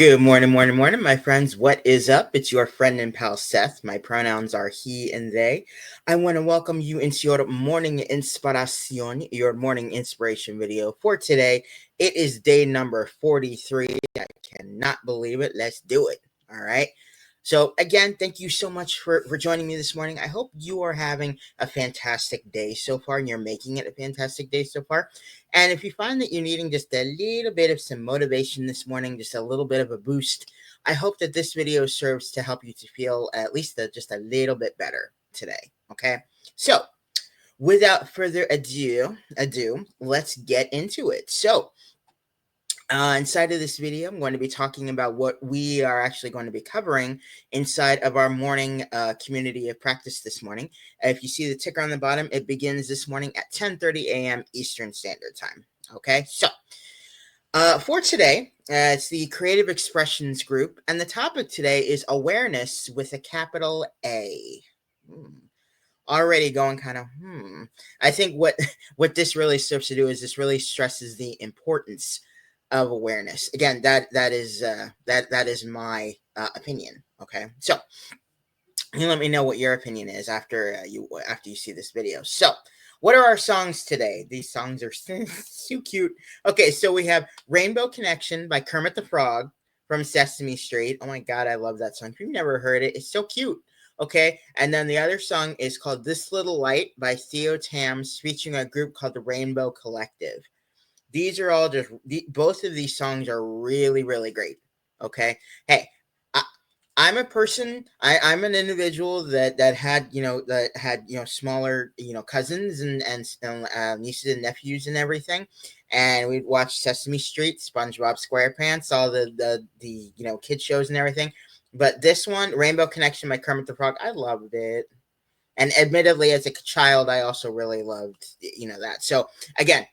Good morning, morning, morning, my friends. What is up? It's your friend and pal Seth. My pronouns are he and they. I want to welcome you into your morning inspiración, your morning inspiration video for today. It is day number 43. I cannot believe it. Let's do it. All right. So, again, thank you so much for joining me this morning. I hope you are having a fantastic day so far and you're making it a fantastic day so far. And if you find that you're needing just a little bit of some motivation this morning, just a little bit of a boost, I hope that this video serves to help you to feel at least just a little bit better today. Okay. So, without further ado, let's get into it. So, inside of this video, I'm going to be talking about what we are actually going to be covering inside of our morning community of practice this morning. If you see the ticker on the bottom, it begins this morning at 10:30 a.m. Eastern Standard Time. Okay, so for today, it's the Creative Expressions group, and the topic today is awareness with a capital A. Already going kind of I think what this really serves to do is this really stresses the importance of awareness. Again, that is my opinion. Okay, so you let me know what your opinion is after you see this video. So, what are our songs today? These songs are so cute. Okay, so we have Rainbow Connection by Kermit the Frog from Sesame Street. Oh my God, I love that song. If you've never heard it, it's so cute. Okay, and then the other song is called This Little Light by Theo Tams, featuring a group called the Rainbow Collective. These are all both of these songs are really, really great. Okay, hey, I'm a person. I'm an individual that had smaller cousins and nieces and nephews and everything, and we'd watch Sesame Street, SpongeBob SquarePants, all the kid shows and everything. But this one, Rainbow Connection by Kermit the Frog, I loved it. And admittedly, as a child, I also really loved that. So again,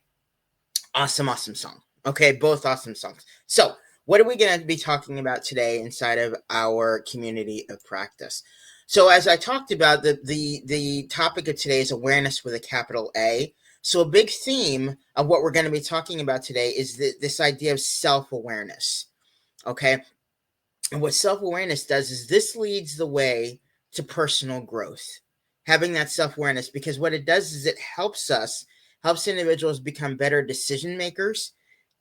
awesome song. Okay, both awesome songs. So what are we going to be talking about today inside of our community of practice? So as I talked about, the topic of today is awareness with a capital A. So a big theme of what we're going to be talking about today is this idea of self-awareness. Okay, and what self-awareness does is this leads the way to personal growth. Having that self-awareness, because what it does is it helps individuals become better decision makers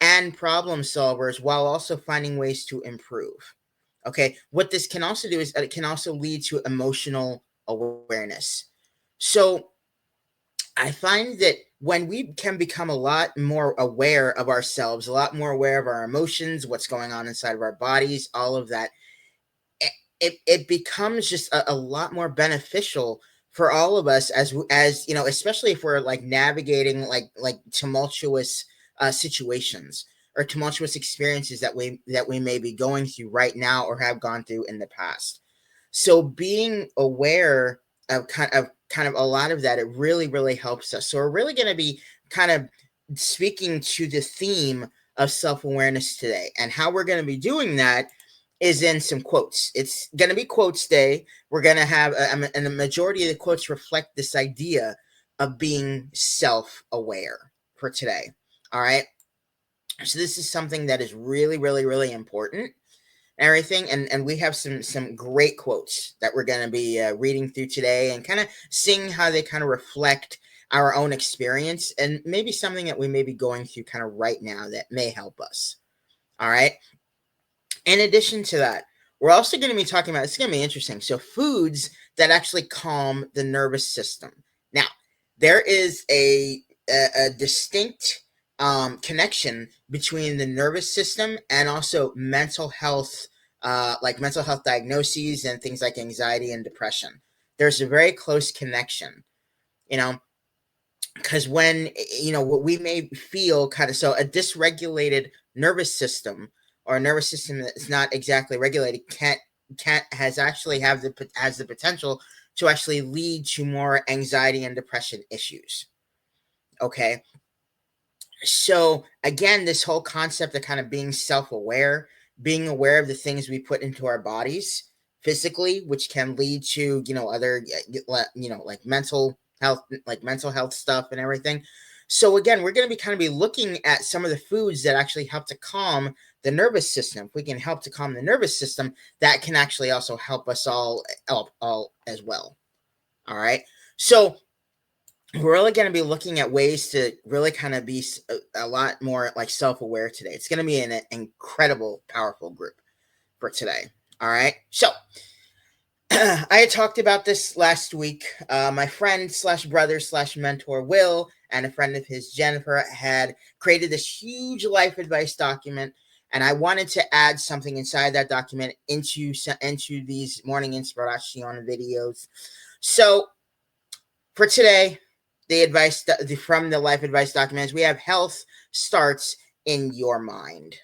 and problem solvers while also finding ways to improve. Okay, what this can also do is it can also lead to emotional awareness. So I find that when we can become a lot more aware of ourselves, a lot more aware of our emotions, what's going on inside of our bodies, all of that, it becomes just a lot more beneficial for all of us as especially if we're like navigating like tumultuous situations or tumultuous experiences that we may be going through right now or have gone through in the past. So being aware of kind of a lot of that, it really, really helps us. So we're really going to be kind of speaking to the theme of self-awareness today, and how we're going to be doing that is in some quotes. It's going to be quotes day. We're going to have, and the majority of the quotes reflect this idea of being self-aware for today. All right. So this is something that is really, really, really important. Everything, and we have some great quotes that we're going to be reading through today, and kind of seeing how they kind of reflect our own experience, and maybe something that we may be going through kind of right now that may help us. All right. In addition to that, we're also going to be talking about, it's going to be interesting. So foods that actually calm the nervous system. Now, there is a distinct connection between the nervous system and also mental health, like mental health diagnoses and things like anxiety and depression. There's a very close connection, because when, what we may feel kind of, so a dysregulated nervous system, or a nervous system that's not exactly regulated, has the potential to actually lead to more anxiety and depression issues. Okay. So again, this whole concept of kind of being self-aware, being aware of the things we put into our bodies physically, which can lead to, other, like mental health stuff and everything. So again, we're going to be looking at some of the foods that actually help to calm the nervous system. If we can help to calm the nervous system, that can actually also help us all as well. All right. So we're really going to be looking at ways to really kind of be a lot more like self-aware today. It's going to be an incredible, powerful group for today. All right. So I had talked about this last week. My friend / brother / mentor Will and a friend of his, Jennifer, had created this huge life advice document, and I wanted to add something inside that document into these morning inspiration videos. So for today, the advice from the life advice document is we have health starts in your mind.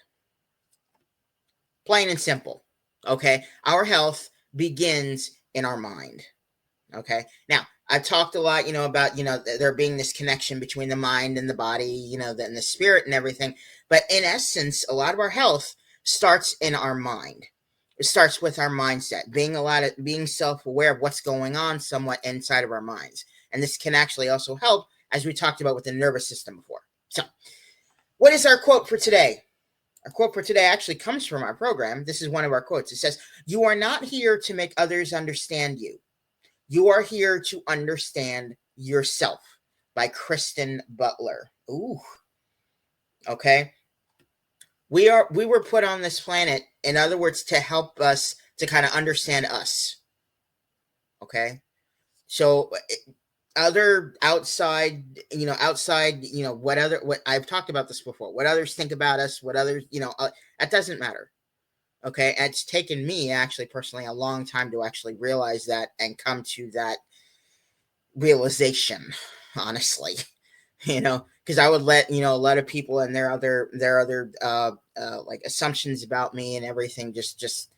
Plain and simple. Okay. Our health begins in our mind. Okay. Now, I've talked a lot, about, there being this connection between the mind and the body, and the spirit and everything. But in essence, a lot of our health starts in our mind. It starts with our mindset, being self-aware of what's going on somewhat inside of our minds. And this can actually also help, as we talked about with the nervous system before. So, what is our quote for today? Our quote for today actually comes from our program. This is one of our quotes. It says, "You are not here to make others understand you. You are here to understand yourself," by Kristen Butler. Ooh. Okay. We were put on this planet, in other words, to help us to kind of understand us. Okay. So other outside, what I've talked about this before, what others think about us, what others, that doesn't matter. Okay. And it's taken me actually personally a long time to actually realize that and come to that realization, honestly, because I would let, a lot of people and their other like assumptions about me and everything, just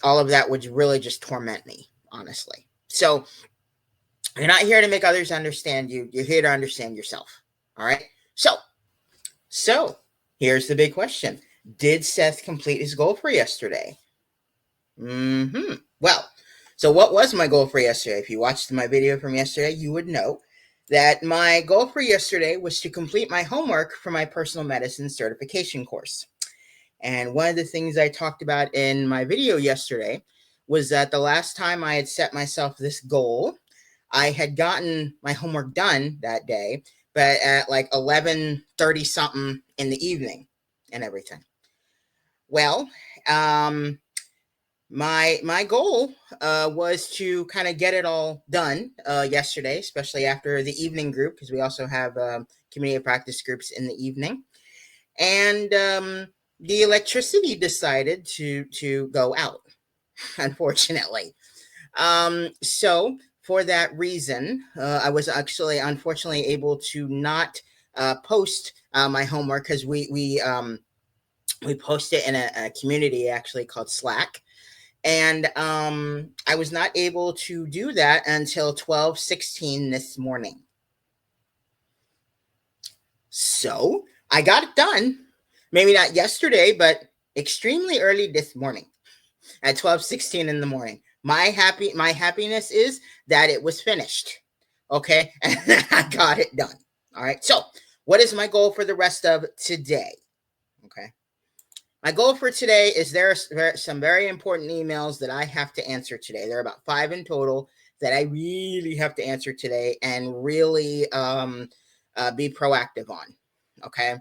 all of that would really just torment me, honestly. So you're not here to make others understand you. You're here to understand yourself. All right. So here's the big question. Did Seth complete his goal for yesterday? Well, so what was my goal for yesterday? If you watched my video from yesterday, you would know that my goal for yesterday was to complete my homework for my personal medicine certification course. And one of the things I talked about in my video yesterday was that the last time I had set myself this goal, I had gotten my homework done that day, but at like 11:30 something in the evening and everything. Well, my goal was to kind of get it all done yesterday, especially after the evening group, because we also have community practice groups in the evening. And the electricity decided to go out, unfortunately. So for that reason, I was actually unfortunately able to not post my homework, because we post it in a community actually called Slack. And I was not able to do that until 12:16 this morning. So I got it done. Maybe not yesterday, but extremely early this morning at 12:16 in the morning. My happiness is that it was finished. Okay. And I got it done. All right. So what is my goal for the rest of today? Okay. My goal for today is there are some very important emails that I have to answer today. There are about 5 in total that I really have to answer today and really be proactive on. Okay.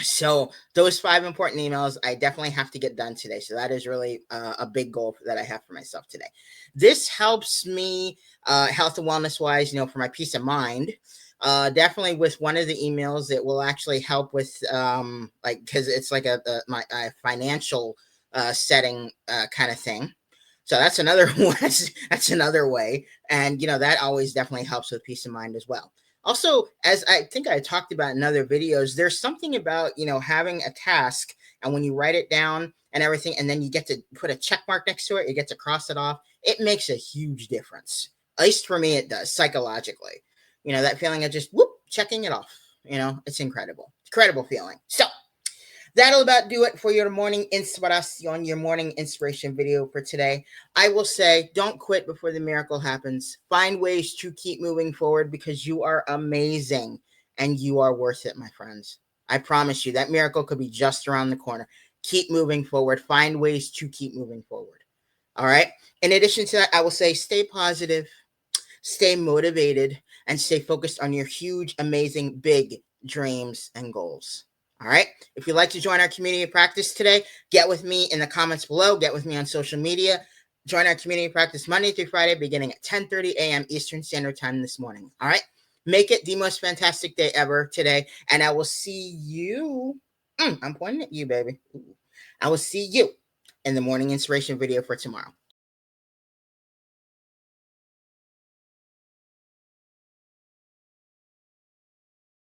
So those 5 important emails I definitely have to get done today. So that is really a big goal that I have for myself today. This helps me health and wellness wise, for my peace of mind. Definitely with one of the emails, it will actually help with because it's like a financial setting kind of thing. So that's another that's another way, and that always definitely helps with peace of mind as well. Also, as I think I talked about in other videos, there's something about having a task, and when you write it down and everything, and then you get to put a check mark next to it, you get to cross it off. It makes a huge difference. At least for me, it does psychologically. That feeling of just checking it off. It's incredible. Incredible feeling. So that'll about do it for your morning inspiration, your morning inspiration video for today. I will say, don't quit before the miracle happens. Find ways to keep moving forward, because you are amazing and you are worth it, my friends. I promise you that miracle could be just around the corner. Keep moving forward. Find ways to keep moving forward. All right. In addition to that, I will say stay positive, stay motivated, and stay focused on your huge, amazing, big dreams and goals. All right. If you'd like to join our community of practice today, get with me in the comments below. Get with me on social media. Join our community of practice Monday through Friday, beginning at 10:30 a.m. Eastern Standard Time this morning. All right. Make it the most fantastic day ever today, and I will see you. I'm pointing at you, baby. I will see you in the morning inspiration video for tomorrow.